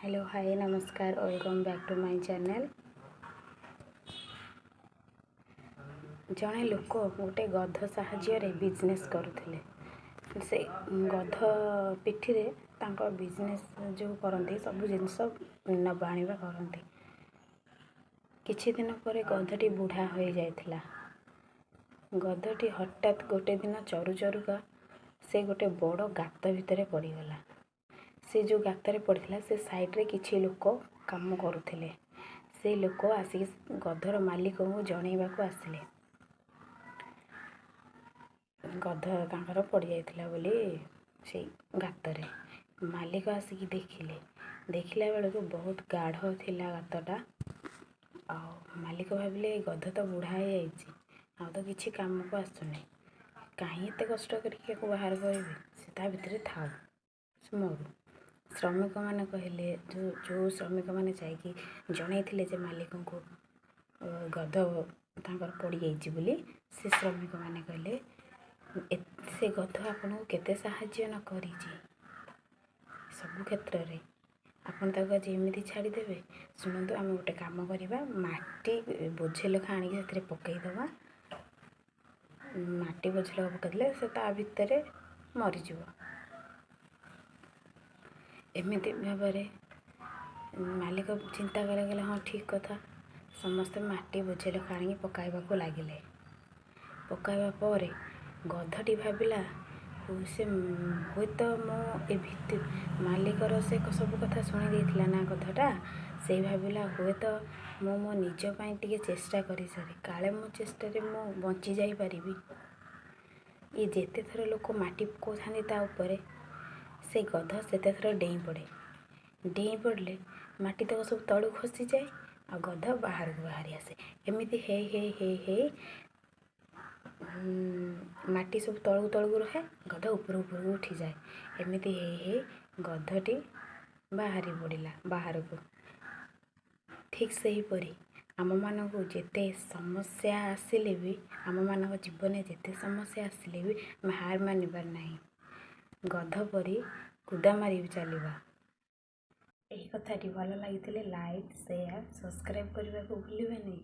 Hello hi नमस्कार welcome back to my channel. जड़े लोक गोटे गध साहाय्य बिजनेस करुले से गध पिठी रे तांको बिजनेस जो करती सब जिनस नबा आनिबा करती। किछि दिन पर गधटी बुढ़ा हो जाइथिला। गधटी हठात गोटे दिन चरु चरुका से गोटे बड़ गात भितर पड़गला। से जो गाତରେ पड़ता से साइड्रे किछि लोक काम करुले। से लोक आसिक गधर मालिक को जनइबाकू आसिले गध तांकर पड़ जाइथिला बोली से गातरे। मालिक आसिक देखिला बेलू बहुत गाढ़ थिला गातटा। आ मालिक भाविले गध तो बुढ़ा हो जाइछि, आ तो किछि काम को आसुनी, कहीं एते कष्ट करके बाहर करेंगे, से ता भितर थाउ से मरु। श्रमिक मैंने कहले जो श्रमिक मैंने जाकि जनईले जे मालिक को गध तांकर पड़ जाइछि बोली, से श्रमिक मैंने कहले से गध आपन को केते साहाय्य न करिछि सब क्षेत्र रे, आपन ताको जेमिति छाड़ीदेवे। शुणु आम गोटे काम करवा, माटी बोझे लेखा आणिक से पकईदवा। माटी बोझे लेखा पकईदे से ता भितर मरीज। एमती भाव मालिक चिंता कले हाँ ठीक कथा। समस्ते माटी बोझे लेखा आनी पकाइबाकू लगिले। पकाइबा पर गधटी भाविला से हुए तो मो ए मालिकर से सब कथा शुणी देइथिला ना गधटा। से भाविला हुए तो मो निज पाई टिके चेष्टा करी सारे, काले मो चेष्टा मो बंची जाई परिबी। ये जेते थर लोक माटी पकाउथांती ता उपरे से गध सेते थर डेई पड़े। डेई पड़े माटी तक सब तलू खसी जाए, आ गध बाहर को बाहरी आसे। एमती हे माटी सब तलू तलू रहे, गध ऊपर ऊपर उठी जाए। एमती हे गधटी बाहरी पड़ा बाहर को। ठीक से ही परी आम मानक जेते समस्या आसिले भी, आम मानक जीवन जेते समस्या आसिले भी आम हार मानिबार नहीं। गध परी कुदा मारी चलवा। यही कथाटी भल लगी लाइक शेयर सब्सक्राइब करने को भूलिए नहीं।